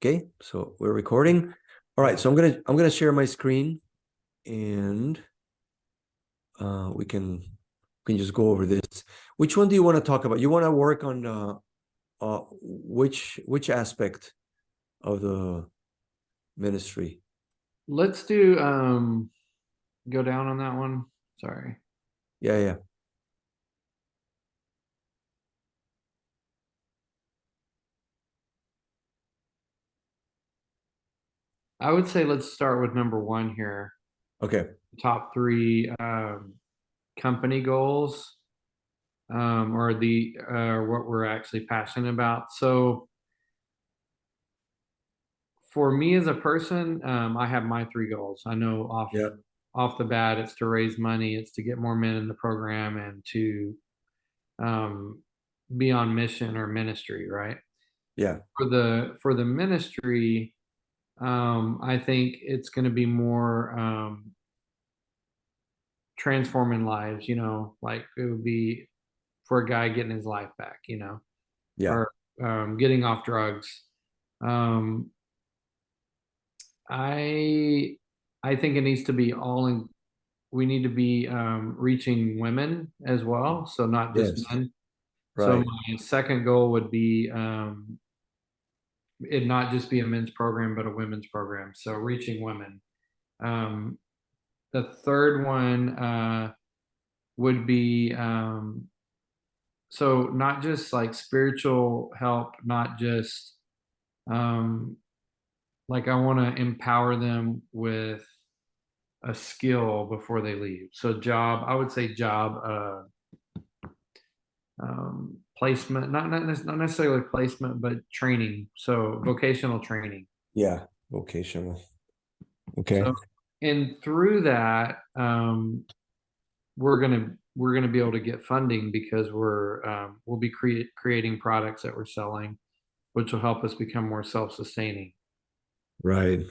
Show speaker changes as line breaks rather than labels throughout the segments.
Okay, so we're recording. All right, so I'm gonna share my screen, and we can just go over this. Which one do you want to talk about? You want to work on which aspect of the ministry?
Let's do go down on that one. Sorry.
Yeah, yeah.
I would say let's start with number one here.
Okay.
Top three company goals, or the what we're actually passionate about. So for me as a person, I have my three goals. I know
Yeah,
off the bat, it's to raise money, it's to get more men in the program, and to um, be on mission or ministry, right?
yeah,
For the ministry, I think it's going to be more transforming lives, like it would be for a guy getting his life back,
yeah.
or getting off drugs. Um, I I think it needs to be all in. We need to be reaching women as well, so not just
Yes,
men. So
right.
my second goal would be it not just be a men's program, but a women's program. So reaching women. Um, the third one would be so not just like spiritual help, not just um, like I want to empower them with a skill before they leave. So job, I would say job placement, not necessarily placement, but training. So vocational training.
Yeah, vocational.
So
Okay.
and through that, we're gonna be able to get funding because we'll be creating products that we're selling, which will help us become more self-sustaining.
Right.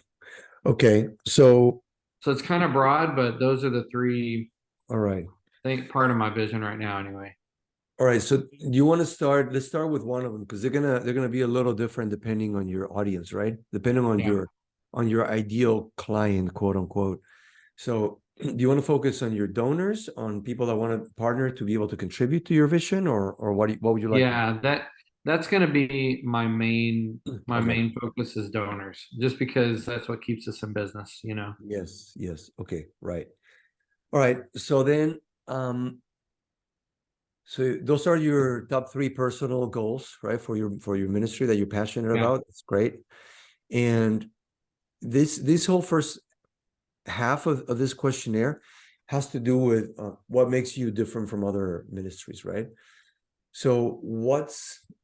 Okay. So,
So it's kind of broad, but those are the three,
all right.
I think, part of my vision right now, anyway.
All right, so do you want to start? Let's start with one of them because they're gonna be a little different depending on your audience, right? Depending
Yeah.
on your ideal client, quote unquote. So, do you want to focus on your donors, on people that want to partner to be able to contribute to your vision, or what would you like?
Yeah, that's going to be my
Okay.
main focus is donors, just because that's what keeps us in business.
Yes, yes. Okay, right. All right. So then, so those are your top three personal goals, right? For your ministry that you're passionate
Yeah.
about. That's great. And this whole first half of this questionnaire has to do with what makes you different from other ministries, right? So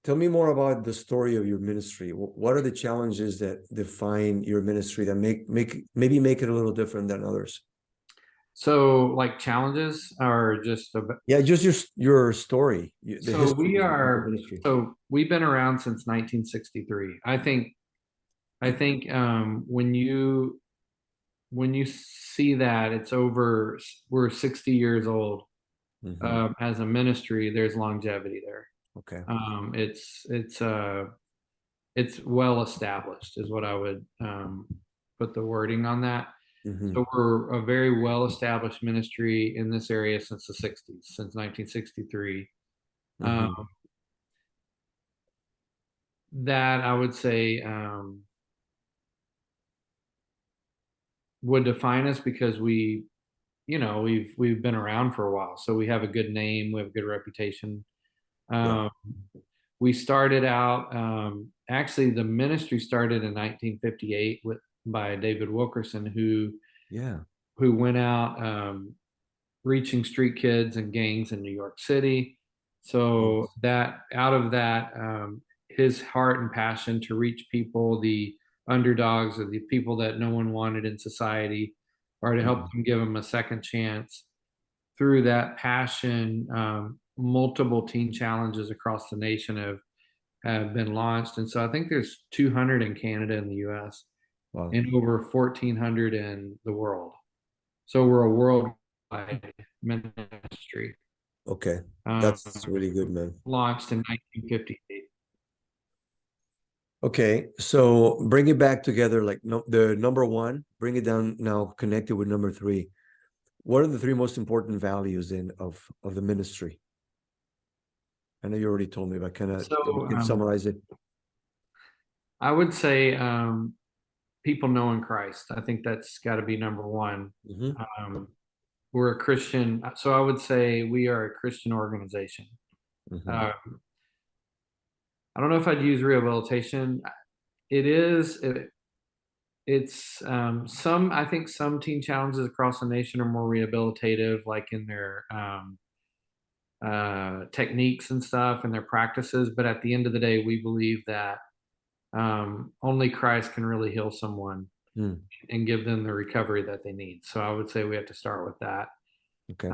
tell me more about the story of your ministry. What are the challenges that define your ministry that maybe make it a little different than others?
So like challenges are just
Yeah, just your story, the
so we
history of the
are
ministry.
so we've been around since 1963. I think when you see that it's over, we're 60 years old
Hmm.
as a ministry. There's longevity there.
Okay.
It's well established is what I would put the wording on that.
Hmm.
So we're a very well established ministry in this area since the 60s, since 1963. Um,
Hmm.
that I would say would define us because we've been around for a while, so we have a good name, we have a good reputation.
Yeah.
Um, we started out, actually the ministry started in 1958 by David Wilkerson,
Yeah.
who went out reaching street kids and gangs in New York City. So
Yes.
that out of that, his heart and passion to reach people, the underdogs, or the people that no one wanted in society, or to help
Mhm.
them, give them a second chance. Through that passion, multiple teen challenges across the nation have been launched, and so I think there's 200 in Canada and the U.S.
Wow.
and over 1,400 in the world. So we're a worldwide ministry,
Okay.
um,
That's really good, man.
launched in 1958.
Okay, so bring it back together, like no, the number one, bring it down now, connect it with number three. What are the three most important values in of the ministry? I know you already told me, but kind of
So
we can summarize it.
I would say people knowing Christ. I think that's got to be number one.
Hmm.
Um, we're a Christian, so I would say we are a Christian organization.
Hmm.
Uh, I don't know if I'd use rehabilitation. It is. It's some. I think some teen challenges across the nation are more rehabilitative, like in their techniques and stuff and their practices. But at the end of the day, we believe that only Christ can really heal someone
Mm,
and give them the recovery that they need. So I would say we have to start with that.
okay.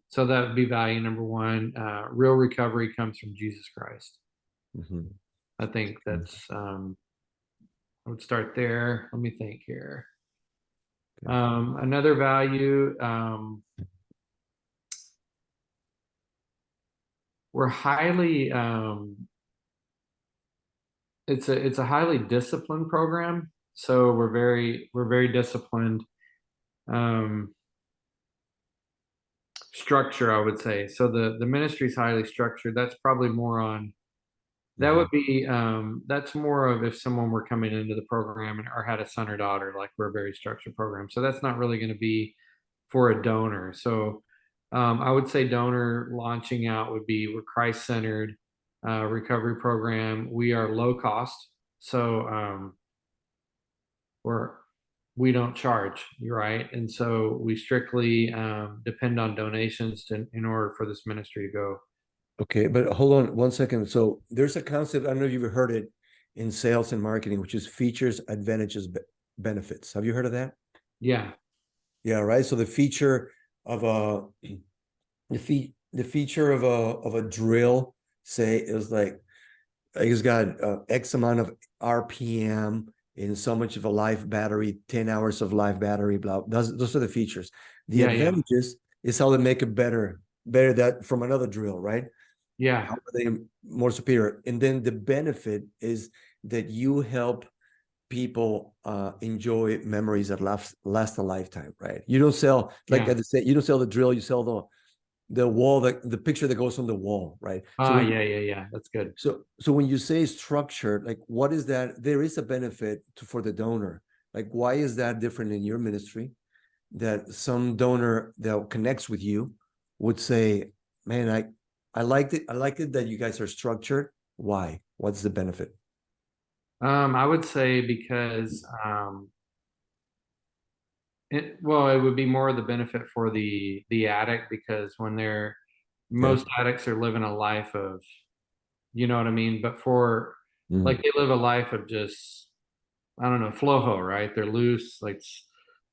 So that would be value number one. Real recovery comes from Jesus Christ.
Hmm.
I think that's, I would start there. Let me think here.
Okay.
Another value, we're highly, it's a highly disciplined program. So we're very disciplined. Um, Structure, I would say. So the ministry is highly structured. That's probably more on. That
Hmm.
would be that's more of if someone were coming into the program and or had a son or daughter, like we're a very structured program. So that's not really going to be for a donor. So I would say donor launching out would be we're Christ centered recovery program. We are low cost, so we're we don't charge, right? And so we strictly depend on donations in order for this ministry to go.
Okay, but hold on 1 second. So there's a concept, I don't know if you've heard it in sales and marketing, which is features, advantages, benefits. Have you heard of that?
Yeah,
Yeah, right. So the feature of a the feature of a drill, say, is like it's got X amount of RPM in so much of a life battery, 10 hours of life battery, blah. Those are the features. The
yeah, yeah,
advantages is how they make it better that from another drill, right?
yeah,
How are they more superior? And then the benefit is that you help people enjoy memories that last a lifetime, right? You don't sell, like
yeah.
I said, you don't sell the drill, you sell the wall, the picture that goes on the wall, right? So
Ah, yeah, yeah, yeah. That's good.
so when you say structured, like what is that? There is a benefit for the donor. Like why is that different in your ministry? That some donor that connects with you would say, "Man, I liked it. I liked it that you guys are structured. Why? What's the benefit?"
I would say because it would be more of the benefit for the addict because when they're
Okay.
most addicts are living a life of, you know what I mean? But for like
Mm.
they live a life of just I don't know, flojo, right? They're loose, like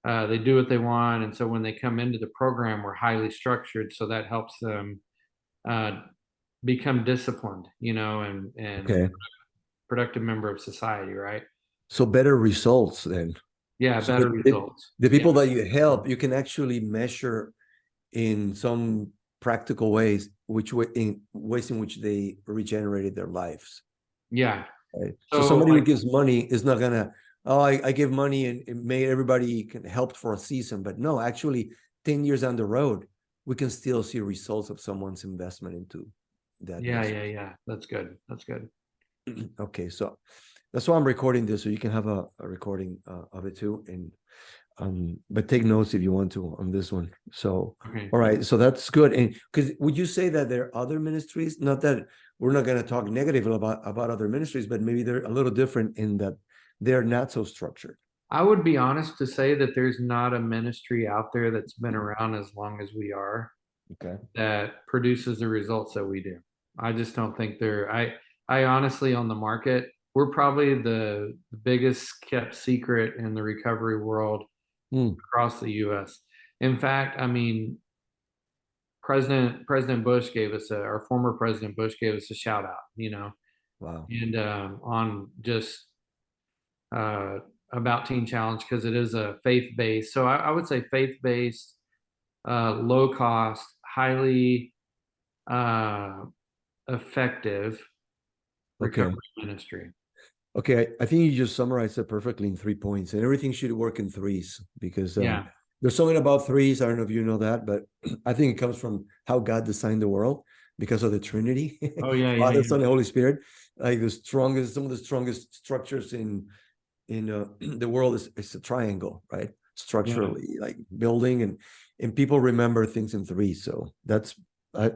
they do what they want, and so when they come into the program, we're highly structured, so that helps them uh, become disciplined, and
Okay.
productive member of society, right?
So better results then.
Yeah,
So
better results.
the
Yeah,
people that you help, you can actually measure in some practical ways, which way in ways in which they regenerated their lives.
yeah.
Right. So
So
somebody who
like,
gives money is not gonna, oh, I give money and it made everybody can help for a season. But no, actually, 10 years down the road, we can still see results of someone's investment into that
yeah,
message.
yeah, yeah. That's good. That's good.
Okay, so that's why I'm recording this, so you can have a recording of it too. And but take notes if you want to on this one. So
Okay.
all right, so that's good. And because would you say that there are other ministries, not that we're not going to talk negative about other ministries, but maybe they're a little different in that they're not so structured.
I would be honest to say that there's not a ministry out there that's been around as long as we are
Okay.
that produces the results that we do. I just don't think they're I honestly on the market, we're probably the biggest kept secret in the recovery world
Hmm.
across the US. In fact, I mean, President Bush gave us our former President Bush gave us a shout out,
Wow.
and on just uh, about Teen Challenge because it is a faith based. So I would say faith based, low cost, highly uh, effective
Okay.
recovery ministry.
Okay, I think you just summarized it perfectly in 3 points, and everything should work in threes because
Yeah.
there's something about threes. I don't know if you know that, but I think it comes from how God designed the world because of the Trinity,
Oh yeah, yeah,
Father,
yeah.
Son, and Holy Spirit. Like the strongest, some of the strongest structures in the world is a triangle, right?
Yeah.
Structurally, like building and people remember things in threes. So I,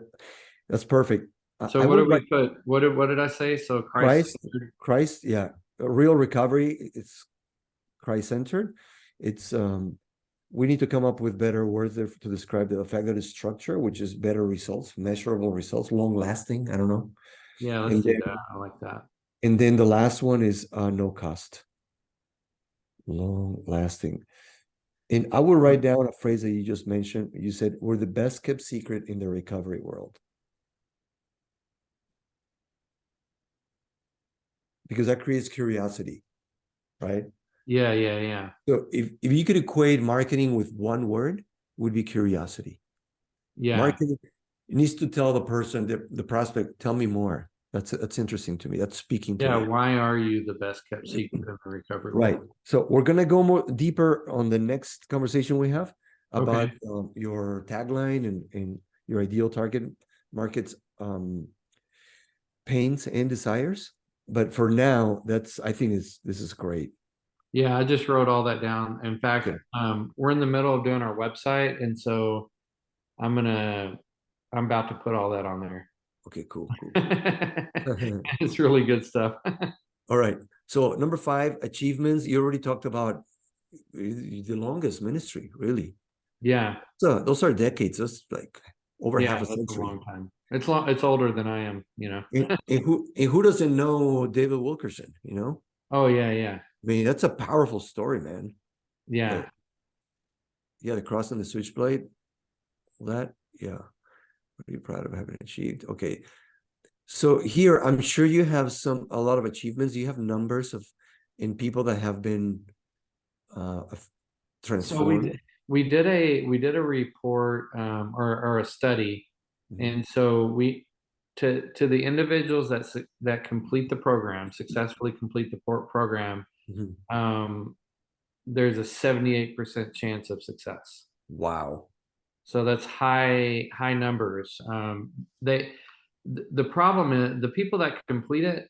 that's perfect.
So
I
what
would
did
write
we put? What did I say? So Christ
Christ,
centered.
Christ, yeah. A real recovery, it's Christ-centered. It's we need to come up with better words there to describe the fact that it's structure, which is better results, measurable results, long lasting. I don't know.
Yeah, let's
And
do
then
that. I like that.
the last one is no cost, long lasting. And I will write down a phrase that you just mentioned. You said we're the best kept secret in the recovery world because that creates curiosity, right?
Yeah, yeah, yeah.
So if you could equate marketing with one word, would be curiosity.
Yeah.
Marketing needs to tell the person, the prospect, tell me more. That's interesting to me. That's speaking to
Yeah.
me.
Why are you the best kept secret in the recovery
Right.
world?
So we're gonna go more deeper on the next conversation we have about
Okay.
your tagline and your ideal target markets pains and desires. But for now, that's I think is this is great.
Yeah, I just wrote all that down. In fact,
Okay.
we're in the middle of doing our website, and so I'm about to put all that on there.
Okay, cool, cool, cool.
It's really good stuff.
All right. So number five, achievements. You already talked about the longest ministry, really.
Yeah,
So those are decades. That's like over
yeah,
half a
that's a
century.
long time. It's older than I am,
And who doesn't know David Wilkerson?
Oh yeah, yeah,
I mean, that's a powerful story, man.
yeah,
The Yeah, the cross and the switchblade. That yeah, pretty proud of having achieved. Okay, so here I'm sure you have a lot of achievements. You have numbers of in people that have been uh
So
transformed.
we did a report or a study,
Mhm,
and so we to the individuals that complete the program successfully complete the program,
mhm.
um, there's a 78% chance of success.
Wow.
So that's high numbers. The problem is the people that complete it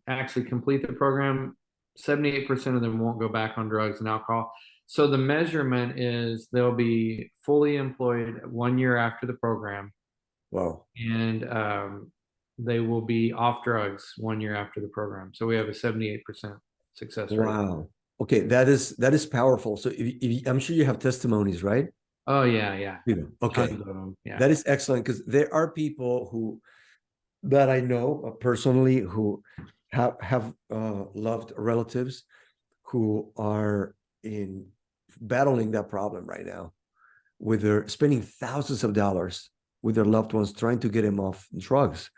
actually complete the program. 78% of them won't go back on drugs and alcohol. So the measurement is they'll be fully employed 1 year after the program,
Wow.
and they will be off drugs 1 year after the program. So we have a 78% success rate.
Wow. Okay, that is powerful. So I'm sure you have testimonies, right?
Oh yeah, yeah, tons
Okay.
of them. Yeah,
That is excellent because there are people who that I know personally who have loved relatives who are in battling that problem right now with their spending thousands of dollars with their loved ones trying to get them off drugs.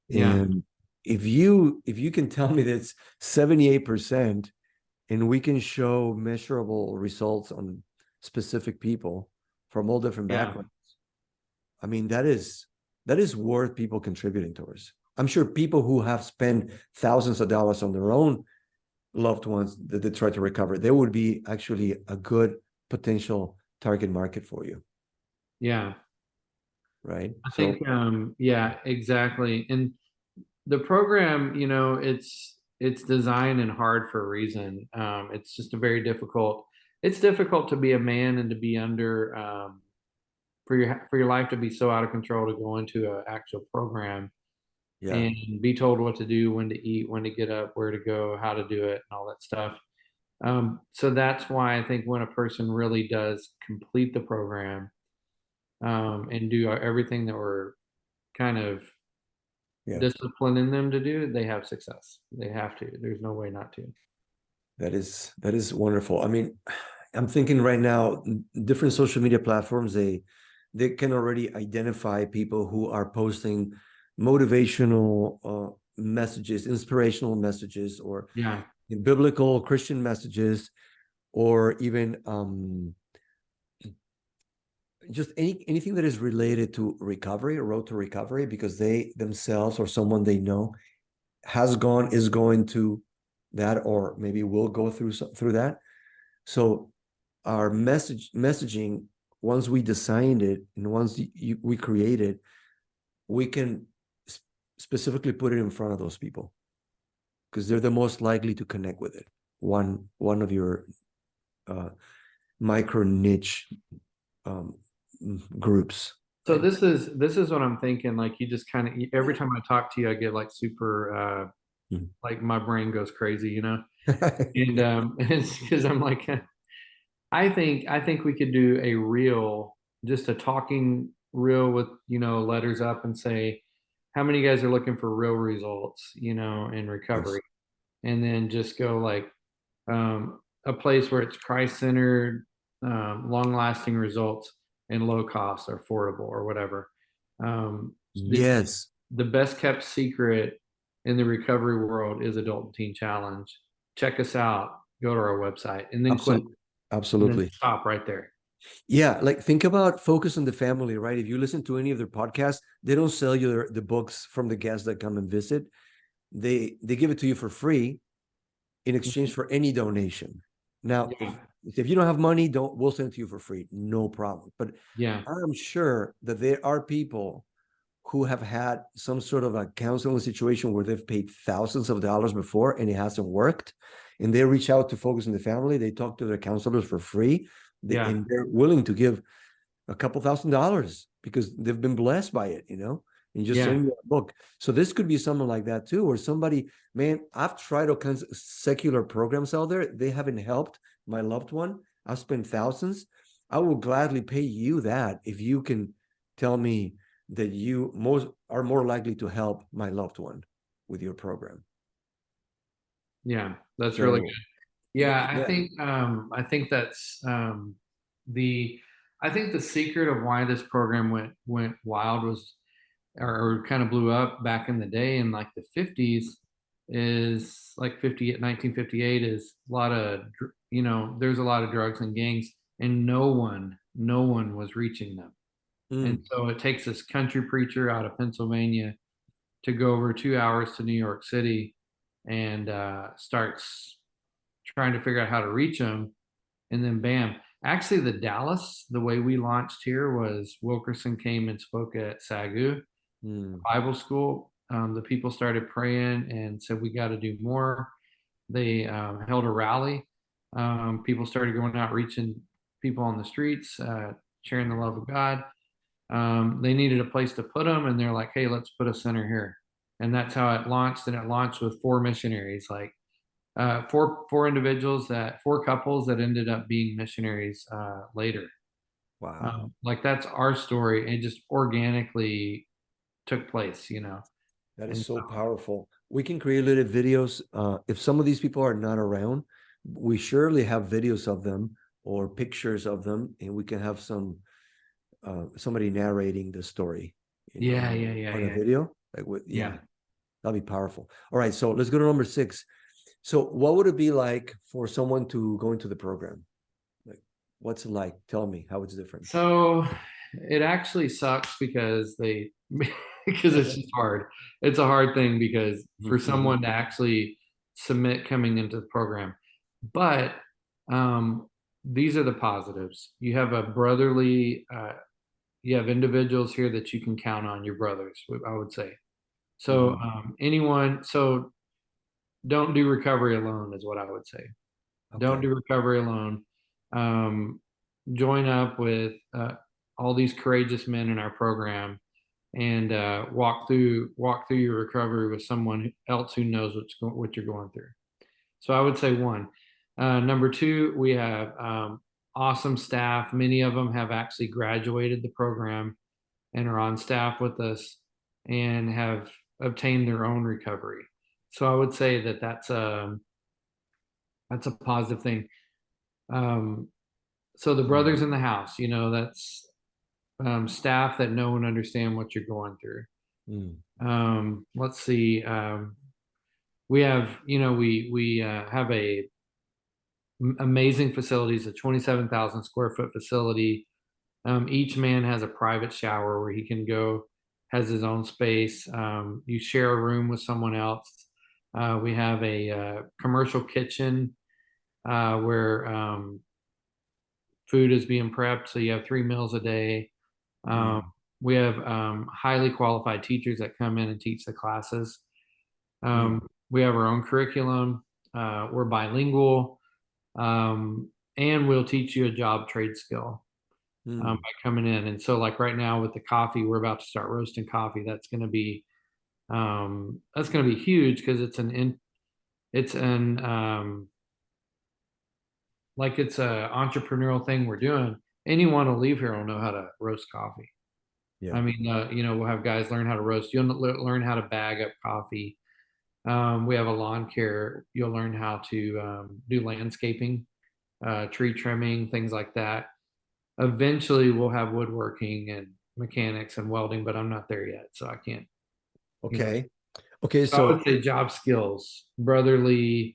yeah,
And if you can tell me that it's 78% and we can show measurable results on specific people from all different
yeah,
backgrounds, I mean, that is worth people contributing towards. I'm sure people who have spent thousands of dollars on their own loved ones that they try to recover, there would be actually a good potential target market for you,
yeah.
right?
I
So
think, yeah, exactly. And the program, it's designed and hard for a reason. It's just a very difficult. It's difficult to be a man and to be under for your life to be so out of control to go into an actual program
yeah,
and be told what to do, when to eat, when to get up, where to go, how to do it, and all that stuff. So that's why I think when a person really does complete the program and do everything that we're kind of
yeah,
disciplining them to do, they have success. They have to. There's no way not to.
that is wonderful. I mean, I'm thinking right now, different social media platforms, they can already identify people who are posting motivational messages, inspirational messages, or
Yeah,
biblical Christian messages, or even just anything that is related to recovery or road to recovery, because they themselves or someone they know is going to that, or maybe will go through that. So our messaging, once we designed it and once we create it, we can specifically put it in front of those people because they're the most likely to connect with it. One of your micro niche groups.
So this is what I'm thinking. Like you just kind of every time I talk to you, I get like super like my brain goes crazy, you know. And it's because I'm like, I think we could do a reel, just a talking reel with letters up and say, how many guys are looking for real results, in
Yes.
recovery, and then just go like a place where it's Christ centered, long lasting results, and low cost or affordable or whatever. It's
Yes,
the best kept secret in the recovery world is Adult and Teen Challenge. Check us out. Go to our website and then quit,
absolutely,
and then
absolutely.
stop right there.
Yeah, like think about Focus on the Family, right? If you listen to any of their podcasts, they don't sell you the books from the guests that come and visit. They give it to you for free in exchange for any donation. Now,
Yeah.
if you don't have money, don't we'll send it to you for free, no problem. But
Yeah.
I'm sure that there are people who have had some sort of a counseling situation where they've paid thousands of dollars before and it hasn't worked, and they reach out to Focus on the Family. They talk to their counselors for free,
Yeah.
and they're willing to give a couple $1,000s because they've been blessed by it, and just
Yeah.
send you a book. So this could be something like that too, or somebody, man, I've tried all kinds of secular programs out there. They haven't helped my loved one. I've spent thousands. I will gladly pay you that if you can tell me that you most are more likely to help my loved one with your program.
Yeah. That's really good.
So
Yeah, I
yeah.
think that's the I think the secret of why this program went wild was, or kind of blew up back in the day in like the 50s, is like 1958, is a lot of there's a lot of drugs and gangs, and no one was reaching them. And
Mm,
so it takes this country preacher out of Pennsylvania to go over 2 hours to New York City and starts trying to figure out how to reach them. And then bam. Actually, the way we launched here was Wilkerson came and spoke at SAGU
mm,
Bible school. The people started praying and said, we got to do more. They held a rally. People started going out, reaching people on the streets, sharing the love of God. They needed a place to put them, and they're like, hey, let's put a center here. And that's how it launched. And it launched with four missionaries, like four couples that ended up being missionaries later.
wow.
Like that's our story. It just organically took place.
That is
And
so powerful. We can create little videos. If some of these people are not around, we surely have videos of them or pictures of them, and we can have somebody narrating the story
yeah, yeah, yeah,
on a
yeah,
video. Like with
yeah.
yeah, that'd be powerful. All right, so let's go to number 6. So, what would it be like for someone to go into the program? Like, what's it like? Tell me how it's different.
So it actually sucks because because it's just hard. It's a hard thing because for
Mhm.
someone to actually submit coming into the program. But um, these are the positives. You have a brotherly, you have individuals here that you can count on, your brothers, I would say. So
Mhm.
so don't do recovery alone is what I would say. Don't
Okay.
do recovery alone. Um, join up with all these courageous men in our program and walk through your recovery with someone else who knows what you're going through. So I would say one. Number two, we have awesome staff. Many of them have actually graduated the program and are on staff with us and have obtained their own recovery. So I would say that that's a positive thing. Um, so the
Mm.
brothers in the house, that's staff that know and understand what you're going through.
Mm.
Let's see. We have, we have a amazing facilities, a 27,000 square foot facility. Each man has a private shower where he can go, has his own space. You share a room with someone else. We have a commercial kitchen where food is being prepped. So you have 3 meals a day. Um,
Mm,
we have highly qualified teachers that come in and teach the classes.
mm,
We have our own curriculum. We're bilingual, and we'll teach you a job trade skill
mm.
by coming in. And so, like right now with the coffee, we're about to start roasting coffee. That's going to be huge because it's an like it's a entrepreneurial thing we're doing. Anyone will leave here will know how to roast coffee. I
Yeah.
mean, we'll have guys learn how to roast. You'll learn how to bag up coffee. We have a lawn care. You'll learn how to do landscaping, tree trimming, things like that. Eventually, we'll have woodworking and mechanics and welding, but I'm not there yet, so I can't. You know,
Okay. Okay.
so I would
So,
say job skills,
okay.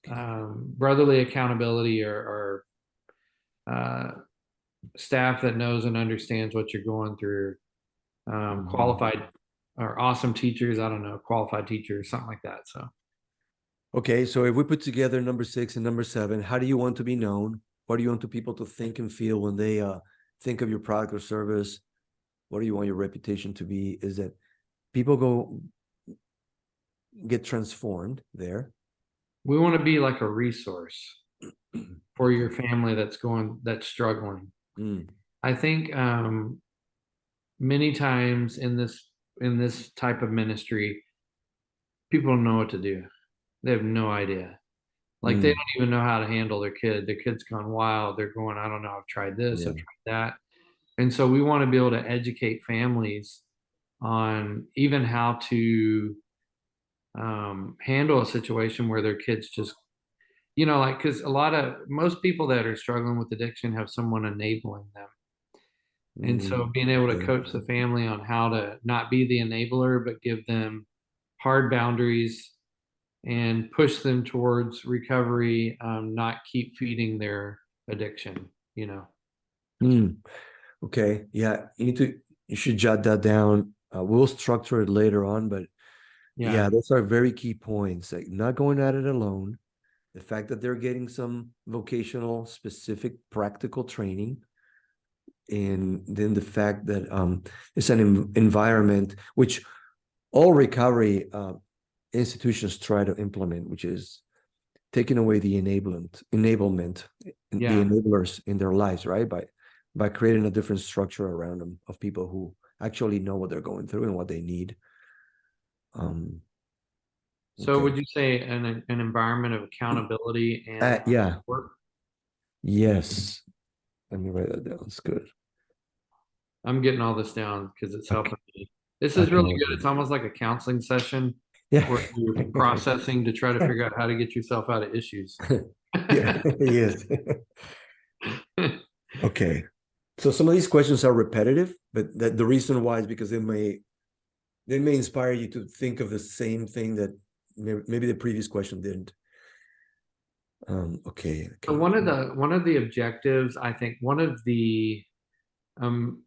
um, brotherly accountability, or staff that knows and understands what you're going through.
Mhm.
Qualified or awesome teachers. I don't know, qualified teachers, something like that. So
Okay. So if we put together number 6 and number 7, how do you want to be known? What do you want to people to think and feel when they think of your product or service? What do you want your reputation to be? Is that people go get transformed there?
we want to be like a resource for
Okay.
your family that's struggling.
Mm,
I think many times in this type of ministry, people don't know what to do. They have no idea. Like they
mm,
don't even know how to handle their kid. Their kid's gone wild. They're going, I don't know, I've tried this,
yeah.
I've tried that. And so we want to be able to educate families on even how to handle a situation where their kids just, like, because most people that are struggling with addiction have someone enabling them. And so
Mm,
being able to
okay.
coach the family on how to not be the enabler, but give them hard boundaries and push them towards recovery, not keep feeding their addiction, you know?
Mm, okay. Yeah. You should jot that down. We'll structure it later on, but
Yeah.
yeah, those are very key points. Like not going at it alone. The fact that they're getting some vocational specific practical training, and then the fact that it's an environment which all recovery institutions try to implement, which is taking away the enablement, the
Yeah.
enablers in their lives, right? By creating a different structure around them of people who actually know what they're going through and what they need. Um,
So
okay.
would you say an environment of accountability and
Yeah.
support?
Yes. Let me write that down. It's good.
I'm getting all this down because it's helping me. This is really good. It's
Accountability.
almost like a counseling session
Yeah.
where you're processing to try to figure out how to get yourself out of issues.
Yeah. Yes. Okay. So some of these questions are repetitive, but that the reason why is because they may inspire you to think of the same thing that maybe the previous question didn't. Okay.
So
Okay.
one of the objectives, I think um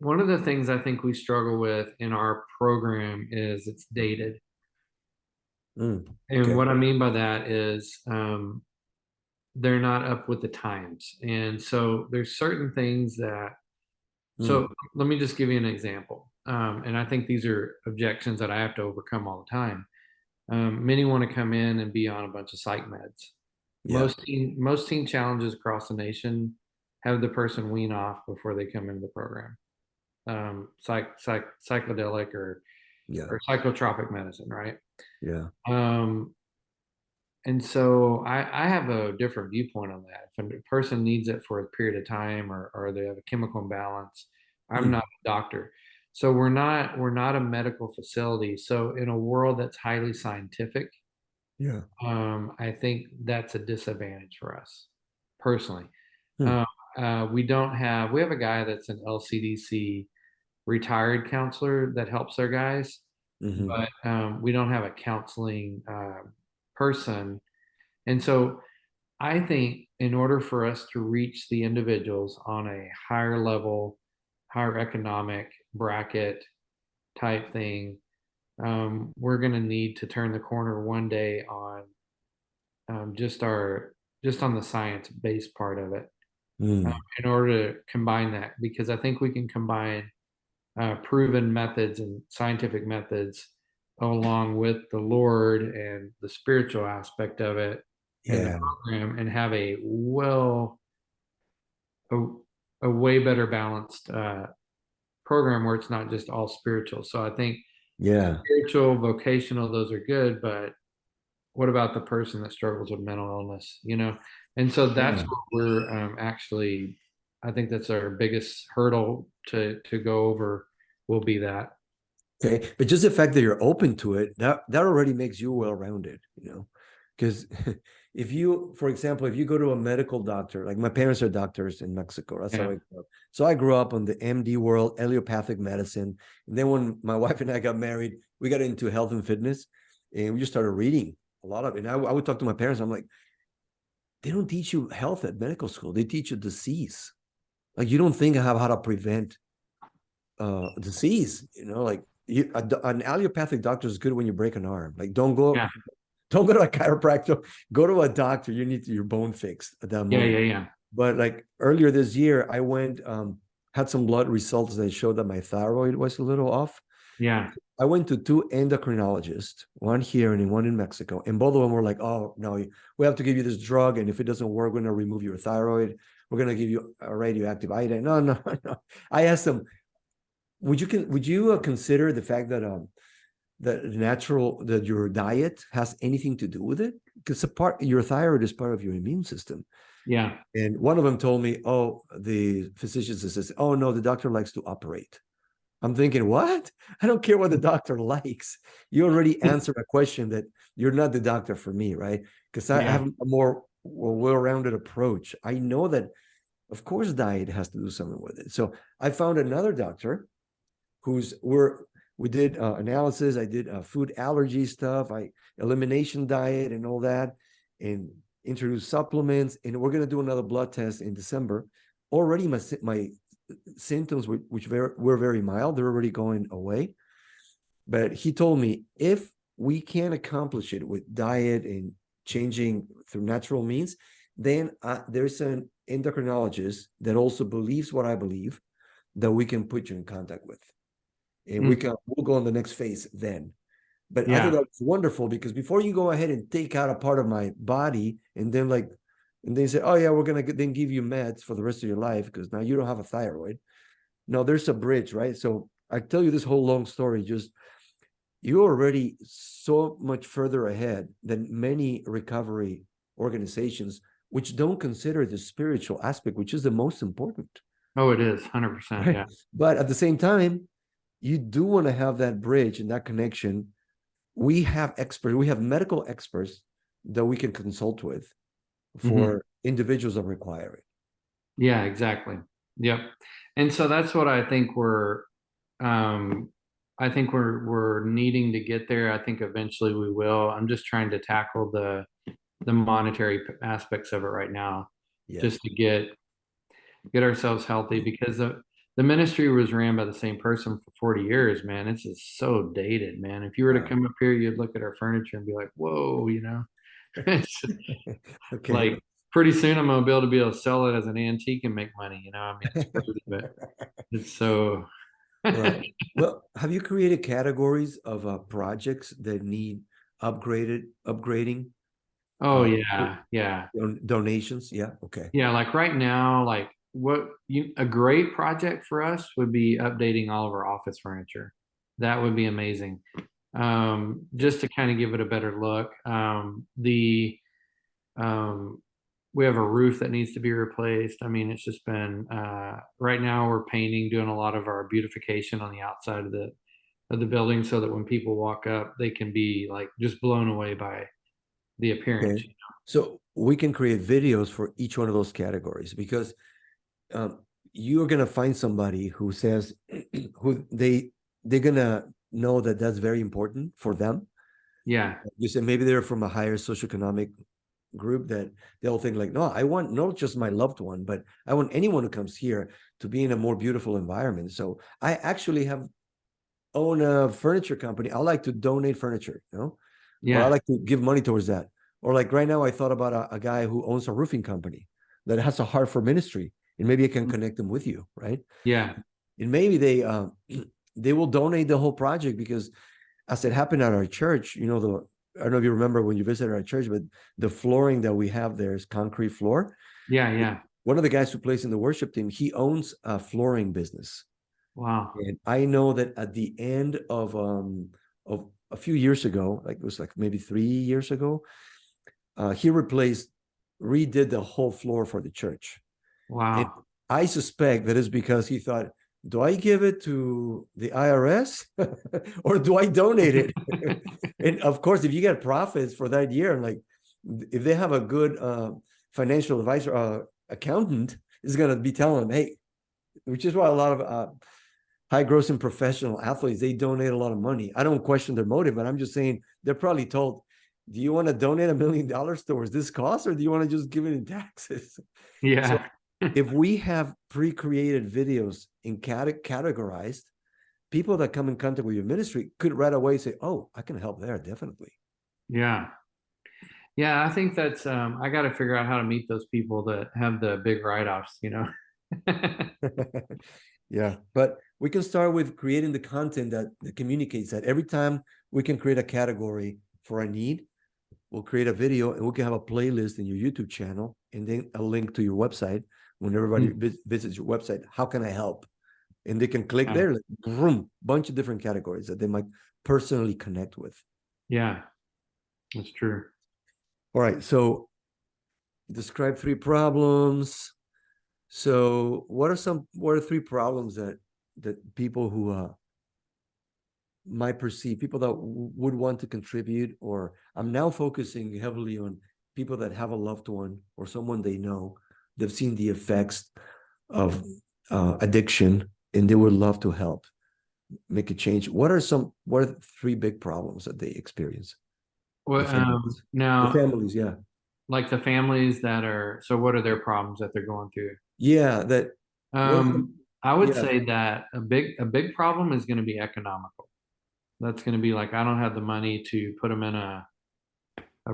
one of the things I think we struggle with in our program is it's dated. And
Okay.
what I mean by that is they're not up with the times. And so there's certain things that, so
Mm,
let me just give you an example. And I think these are objections that I have to overcome all the time. Many want to come in and be on a bunch of psych meds.
yeah.
Most teen challenges across the nation have the person wean off before they come into the program. Psychedelic
Yeah.
or psychotropic medicine, right?
Yeah.
Um, and so I have a different viewpoint on that. If a person needs it for a period of time, or they have a chemical imbalance, I'm
Mm,
not a doctor. So we're not a medical facility. So in a world that's highly scientific,
yeah.
I think that's a disadvantage for us personally.
Mm,
Um, we have a guy that's an LCDC retired counselor that helps our guys,
mm-hmm.
but we don't have a counseling person. And so I think in order for us to reach the individuals on a higher level, higher economic bracket type thing, we're going to need to turn the corner one day on just on the science based part of it,
Mm,
in order to combine that, because I think we can combine proven methods and scientific methods along with the Lord and the spiritual aspect of it and the
yeah,
program, and have a, a way better balanced program where it's not just all spiritual. So I think
yeah,
spiritual, vocational, those are good, but what about the person that struggles with mental illness, And so that's
yeah.
what we're actually, I think that's our biggest hurdle to go over, will be that.
Okay, but just the fact that you're open to it, that already makes you well-rounded, because if you, for example, if you go to a medical doctor, like my parents are doctors in Mexico, that's how
Yeah.
I grew up. So I grew up on the MD world, allopathic medicine, and then when my wife and I got married, we got into health and fitness, and we just started reading a lot of it. And I would talk to my parents. I'm like, they don't teach you health at medical school; they teach you disease. Like you don't think of how to prevent disease, like an allopathic doctor is good when you break an arm. Like
Yeah.
don't go to a chiropractor, go to a doctor. You need your bone fixed at that
Yeah. Yeah.
moment.
Yeah.
But like earlier this year, I went, had some blood results that showed that my thyroid was a little off.
Yeah.
I went to two endocrinologists, one here and one in Mexico, and both of them were like, "Oh no, we have to give you this drug, and if it doesn't work, we're going to remove your thyroid. We're going to give you a radioactive iodine." No, no, no. I asked them, would you consider the fact that your diet has anything to do with it? Because your thyroid is part of your immune system.
Yeah.
And one of them told me, "Oh, the physician says, oh no, the doctor likes to operate." I'm thinking, what? I don't care what the doctor likes. You already answered a question that you're not the doctor for me, right? Because I
Yeah.
have a more well-rounded approach. I know that, of course, diet has to do something with it. So I found another doctor we did analysis. I did food allergy stuff, I elimination diet and all that, and introduced supplements. And we're gonna do another blood test in December. Already my symptoms, which were very mild, they're already going away. But he told me if we can accomplish it with diet and changing through natural means, then there's an endocrinologist that also believes what I believe that we can put you in contact with, and
Mm.
we'll go on the next phase then. But I thought
Yeah.
that was wonderful, because before you go ahead and take out a part of my body and then say, "Oh yeah, we're gonna then give you meds for the rest of your life because now you don't have a thyroid." No, there's a bridge, right? So I tell you this whole long story. Just you're already so much further ahead than many recovery organizations, which don't consider the spiritual aspect, which is the most important,
Oh, it is 100%.
right?
Yeah.
But at the same time, you do want to have that bridge and that connection. We have medical experts that we can consult with
Hmm.
for individuals that require it.
Yeah, exactly. Yep. And so that's what um, we're needing to get there. I think eventually we will. I'm just trying to tackle the monetary aspects of it right now,
Yes.
just to get ourselves healthy, because the ministry was ran by the same person for 40 years, man. It's just so dated, man. If you were to
Wow.
come up here, you'd look at our furniture and be like, whoa. It's
Okay.
like pretty soon I'm gonna be able to sell it as an antique and make money. I mean, it's crazy, but it's so.
Right. Well, have you created categories of projects that need upgrading,
Oh
uh,
yeah, yeah.
donations? Yeah. Okay.
Yeah, like right now, like a great project for us would be updating all of our office furniture. That would be amazing. Just to kind of give it a better look. The We have a roof that needs to be replaced. I mean, it's just been right now we're painting, doing a lot of our beautification on the outside of the building, so that when people walk up, they can be like just blown away by the appearance.
Okay. So we can create videos for each one of those categories, because um, you're gonna find somebody who says who they're gonna know that that's very important for them.
Yeah.
You said maybe they're from a higher socioeconomic group that they'll think like, no, I want not just my loved one, but I want anyone who comes here to be in a more beautiful environment. So I actually have own a furniture company, I like to donate furniture, or I
Yeah.
like to give money towards that. Or like right now, I thought about a guy who owns a roofing company that has a heart for ministry, and maybe I can connect them with you, right?
Yeah.
And maybe they will donate the whole project because as it happened at our church, I don't know if you remember when you visited our church, but the flooring that we have there is concrete floor.
Yeah. Yeah.
One of the guys who plays in the worship team, he owns a flooring business.
Wow.
And I know that at the end of a few years ago, like it was like maybe 3 years ago, he redid the whole floor for the church. And
Wow.
I suspect that is because he thought, do I give it to the IRS or do I donate it? And of course, if you get profits for that year, like if they have a good financial advisor, accountant is going to be telling them, hey, which is why a lot of high grossing professional athletes, they donate a lot of money. I don't question their motive, but I'm just saying they're probably told, do you want to donate $1 million towards this cost, or do you want to just give it in taxes? So
Yeah.
if we have pre-created videos in categorized, people that come in contact with your ministry could right away say, oh, I can help there, definitely.
Yeah. Yeah. I think that's, I got to figure out how to meet those people that have the big write-offs, you know?
Yeah, but we can start with creating the content that communicates that. Every time we can create a category for a need, we'll create a video and we can have a playlist in your YouTube channel and then a link to your website. When everybody visits your website, how can I help? And they can click
Yeah.
there, like, boom, bunch of different categories that they might personally connect with.
Yeah. That's true.
All right, so describe 3 problems. So what are 3 problems that people who might perceive, people that would want to contribute, or I'm now focusing heavily on people that have a loved one or someone they know, they've seen the effects of addiction and they would love to help make a change. What are 3 big problems that they experience? The
Well,
families. The
now,
families, yeah.
like the families that are, so what are their problems that they're going through?
Yeah, that what
I would
yeah.
say that a big problem is going to be economical. That's going to be like, I don't have the money to put them in a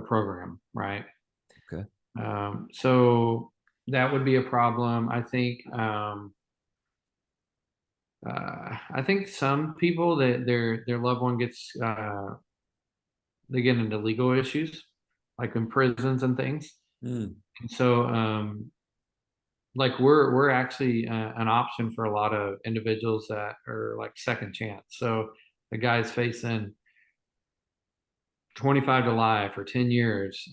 program, right?
Okay.
So that would be a problem. I think some people that their loved one gets they get into legal issues, like in prisons and things.
Mm,
And so like we're actually an option for a lot of individuals that are like second chance. So the guy's facing 25 to life or 10 years.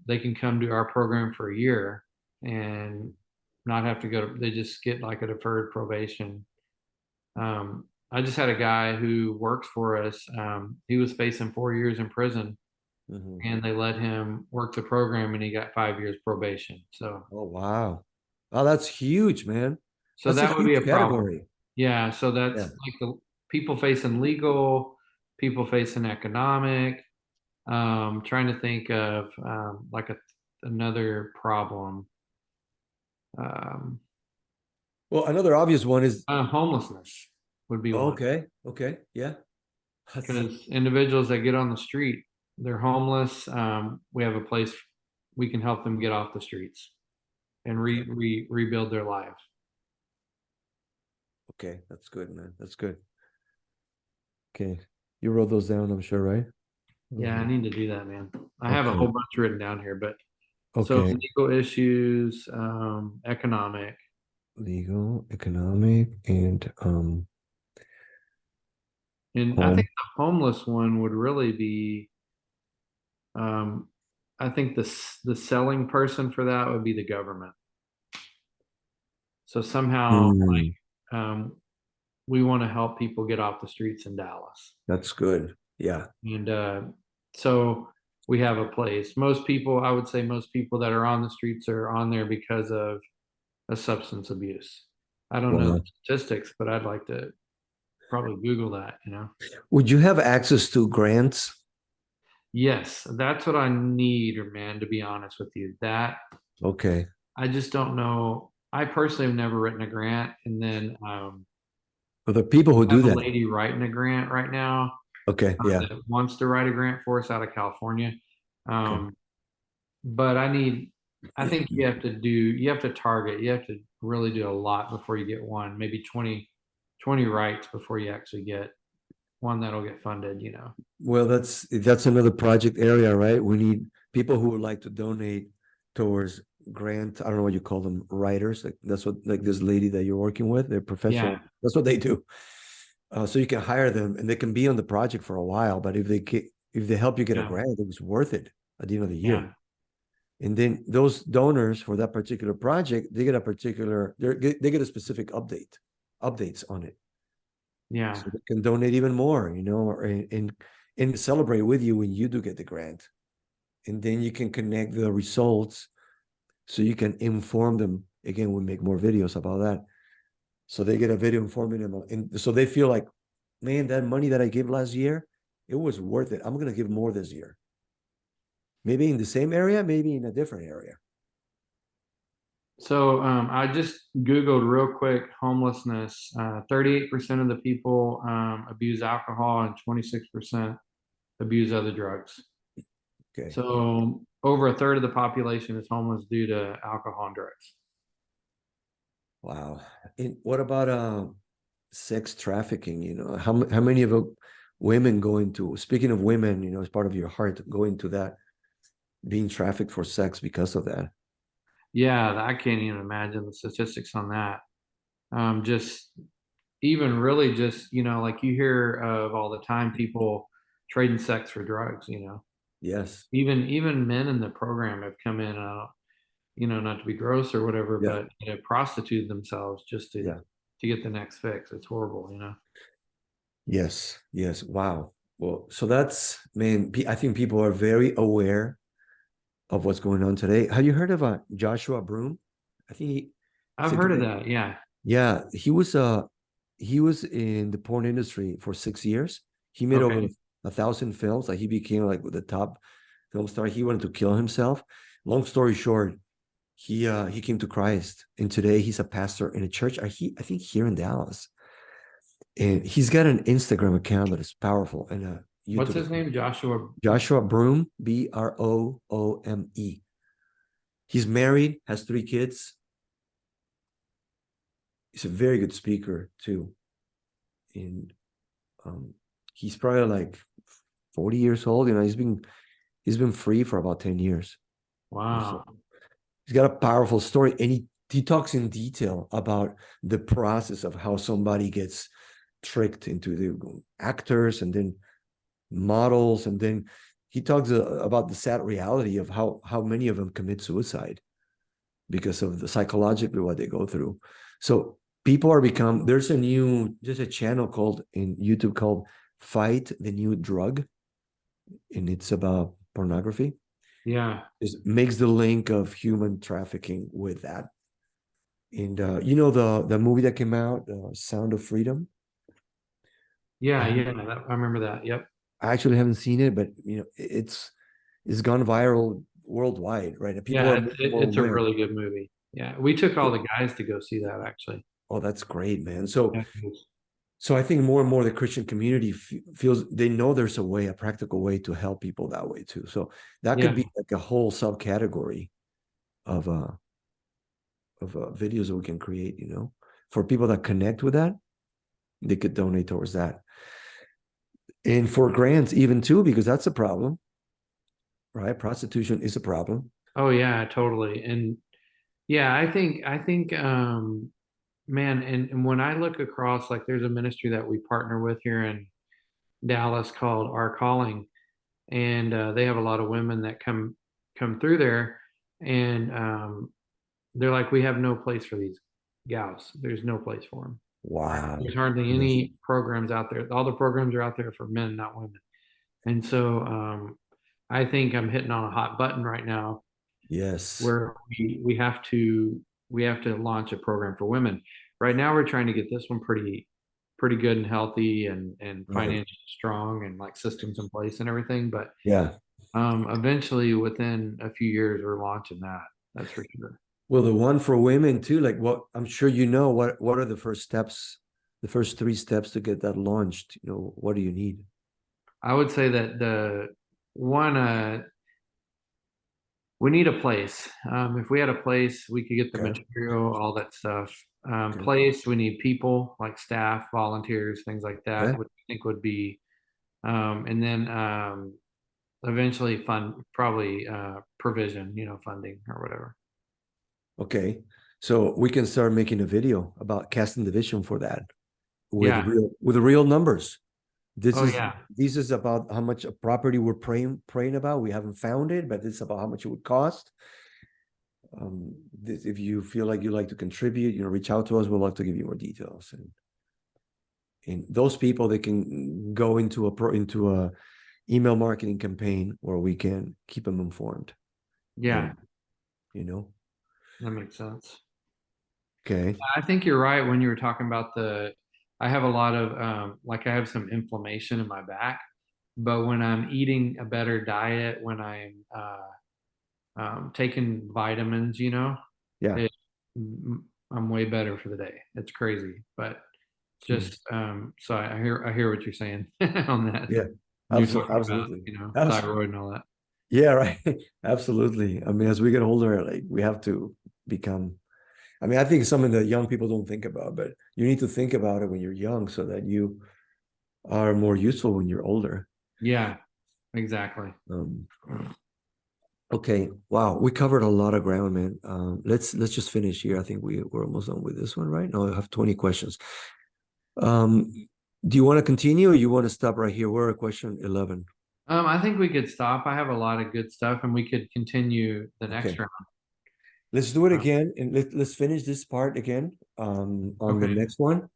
They can come to our program for a year and not have to go to, they just get like a deferred probation. I just had a guy who works for us. He was facing 4 years in prison
mhm.
and they let him work the program and he got 5 years probation.
Oh, wow. Oh, that's huge, man.
So
That's a
that would be
huge
a problem.
category.
Yeah. So that's
Yeah.
like the people facing legal, people facing economic. Trying to think of like another problem. Um,
Well, another obvious one is
Homelessness would be one
okay. Okay. Yeah. That's
because individuals that get on the street, they're homeless. We have a place we can help them get off the streets and
okay.
rebuild their lives.
Okay. That's good, man. That's good. Okay. You wrote those down, I'm sure, right?
Yeah, I
Mhm.
need to do that, man. I have a whole
Okay.
bunch written down here, but so
Okay.
legal issues, economic,
Legal, economic, and
and I think
home.
the homeless one would really be. Um, I think the selling person for that would be the government. So somehow,
Mm,
um, we want to help people get off the streets in Dallas,
that's good. Yeah.
and so we have a place. Most people, I would say, most people that are on the streets are on there because of a substance abuse. I don't know the
Wow.
statistics, but I'd like to probably Google that.
Would you have access to grants?
Yes, that's what I need, man. To be honest with you, that
Okay.
I just don't know. I personally have never written a grant, and then
For the people who
I
do
have a
that.
lady writing a grant right now
Okay, yeah,
that wants to write a grant for us out of California.
okay.
Um, but I think you have to target, you have to really do a lot before you get one, maybe 20 writes before you actually get one that'll get funded, you know?
Well, that's another project area, right? We need people who would like to donate towards grant. I don't know what you call them, writers. Like that's what like this lady that you're working with, they're
Yeah,
professional. That's what they do. So you can hire them and they can be on the project for a while, but if they help you get a
yeah,
grant, it's worth it at the end of the year.
yeah,
And then those donors for that particular project, they get a particular they get a specific updates on it.
yeah,
So they can donate even more, and celebrate with you when you do get the grant. And then you can connect the results so you can inform them. Again, we make more videos about that. So they get a video informing them. And so they feel like, man, that money that I gave last year, it was worth it. I'm going to give more this year. Maybe in the same area, maybe in a different area.
So I just Googled real quick homelessness. 38% of the people abuse alcohol and 26% abuse other drugs.
Okay.
So over a third of the population is homeless due to alcohol and drugs.
Wow. And what about sex trafficking? How many of women go into, speaking of women, as part of your heart, go into that, being trafficked for sex because of that?
Yeah, I can't even imagine the statistics on that. Just even really just, like you hear of all the time people trading sex for drugs,
Yes.
even men in the program have come in, not to be gross or whatever,
Yeah.
but prostitute themselves just
Yeah.
to get the next fix. It's horrible.
Yes. Yes. Wow. Well, so that's, man, I think people are very aware of what's going on today. Have you heard of Joshua Broom? I think he's
I've
a
heard of
guy.
that. Yeah.
Yeah, he was in the porn industry for 6 years. He made over
Okay.
1,000 films. Like he became like the top film star. He wanted to kill himself. Long story short, he came to Christ, and today he's a pastor in a church. I think here in Dallas, and he's got an Instagram account that is powerful and a
What's
YouTube
his
account.
name? Joshua.
Joshua Broome, Broome. He's married, has 3 kids. He's a very good speaker too, and um, he's probably like 40 years old. He's been free for about 10 years or so.
Wow.
He's got a powerful story, and he talks in detail about the process of how somebody gets tricked into the actors and then models, and then he talks about the sad reality of how many of them commit suicide because of the psychologically what they go through. So people there's a channel called in YouTube called Fight the New Drug, and it's about pornography.
Yeah.
It makes the link of human trafficking with that. And the movie that came out, Sound of Freedom.
Yeah.
I,
Yeah. I remember that. Yep.
I actually haven't seen it, but it's gone viral worldwide, right? And people
Yeah.
are more
It's a
aware.
really good movie. Yeah. We took all the guys to go see that actually.
Oh, that's great, man. So
Yeah.
so I think more and more the Christian community feels they know there's a practical way to help people that way too. So that could
Yeah.
be like a whole subcategory of videos that we can create. For people that connect with that, they could donate towards that, and for grants even too, because that's a problem, right? Prostitution is a problem.
Oh yeah, totally. And yeah, I think man, and when I look across, like there's a ministry that we partner with here in Dallas called Our Calling, and they have a lot of women that come through there, and they're like, we have no place for these gals. There's no place for them.
Wow.
There's hardly
Yes.
any programs out there. All the programs are out there for men, not women. And so I think I'm hitting on a hot button right now
Yes.
where we have to launch a program for women. Right now we're trying to get this one pretty good and healthy and
Right.
financially strong and like systems in place and everything. But
Yeah.
eventually within a few years we're launching that. That's for sure.
Well, the one for women too, like what I'm sure what are the first steps the first 3 steps to get that launched, what do you need?
I would say that the one, we need a place. If we had a place, we could get the
Okay.
material, all that stuff.
Okay.
Place, we need people like staff, volunteers, things like that,
Okay.
which I think would be, and then eventually fund, probably provision, funding or whatever.
Okay. So we can start making a video about casting the vision for that
Yeah.
with real numbers. This
Oh
is
yeah.
this is about how much a property we're praying about. We haven't found it, but it's about how much it would cost. If you feel like you like to contribute, reach out to us. We'd love to give you more details. And those people, they can go into a email marketing campaign where we can keep them informed.
Yeah,
And you know,
that makes sense.
okay,
I think you're right when you were talking about I have a lot of, like I have some inflammation in my back, but when I'm eating a better diet, when I'm taking vitamins,
yeah.
it, I'm way better for the day. It's crazy, but
Hmm.
just, so I hear what you're saying on that.
Yeah,
When you're talking about,
absolutely.
thyroid and all that.
Yeah, right. Absolutely. I mean, as we get older, like we have to become. I mean, I think something that young people don't think about, but you need to think about it when you're young so that you are more useful when you're older.
Yeah, exactly.
Um, okay. Wow, we covered a lot of ground, man. Let's just finish here. I think we're almost done with this one, right? No, I have 20 questions. Um, do you want to continue or you want to stop right here? We're at question 11.
I think we could stop. I have a lot of good stuff, and we could continue the next
Okay.
round.
Let's do it
Uh,
again and let's finish this part again on the
Okay.
next one.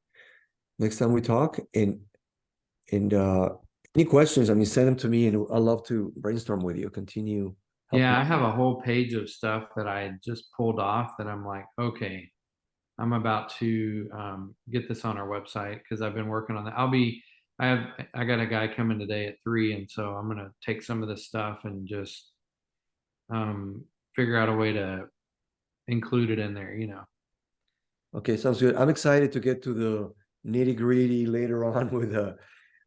Next time we talk. And any questions, I mean, send them to me and I'd love to brainstorm with you, continue helping.
Yeah, I have a whole page of stuff that I just pulled off that I'm like, okay, I'm about to get this on our website because I've been working on that. I got a guy coming today at 3, and so I'm gonna take some of this stuff and just um, figure out a way to include it in there.
Okay, sounds good. I'm excited to get to the nitty-gritty later on with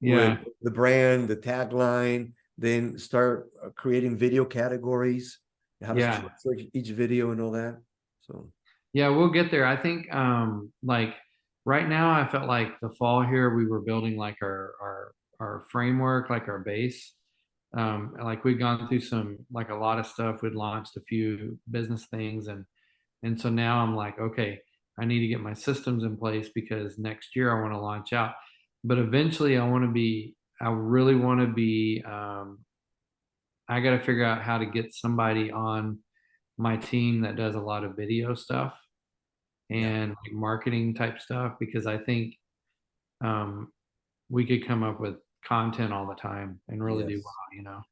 Yeah,
the brand, the tagline, then start creating video categories, how to
yeah.
structure each video and all that. So,
Yeah, we'll get there. I think like right now I felt like the fall here we were building like our framework, like our base. Like we'd gone through some like a lot of stuff. We'd launched a few business things, and so now I'm like, okay, I need to get my systems in place because next year I want to launch out. But eventually I really want to be I got to figure out how to get somebody on my team that does a lot of video stuff
yeah,
and like marketing type stuff because I think um, we could come up with content all the time and really do
yes,
well.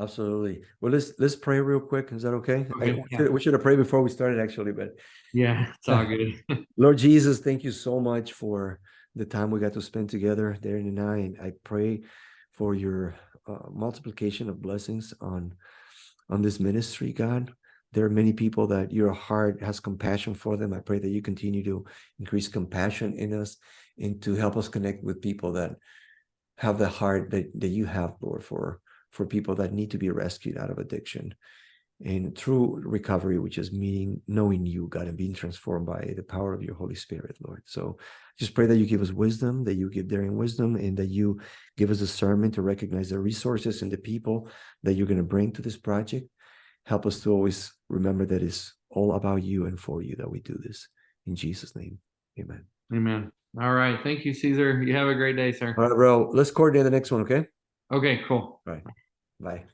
absolutely. Well, let's pray real quick. Is that okay?
Okay. Yeah.
We should have prayed before we started actually, but
Yeah. It's all good.
Lord Jesus, thank you so much for the time we got to spend together there in the night. I pray for your multiplication of blessings on this ministry, God. There are many people that your heart has compassion for them. I pray that you continue to increase compassion in us and to help us connect with people that have the heart that you have, Lord, for people that need to be rescued out of addiction and through recovery, which is meaning knowing you, God, and being transformed by the power of your Holy Spirit, Lord. So just pray that you give us wisdom, that you give Darian wisdom, and that you give us discernment to recognize the resources and the people that you're going to bring to this project. Help us to always remember that it's all about you and for you that we do this. In Jesus' name, amen.
Amen. All right. Thank you, Cesar. You have a great day,
All
sir.
right, bro. Let's coordinate the next one, okay?
Okay, cool.
All right. Bye.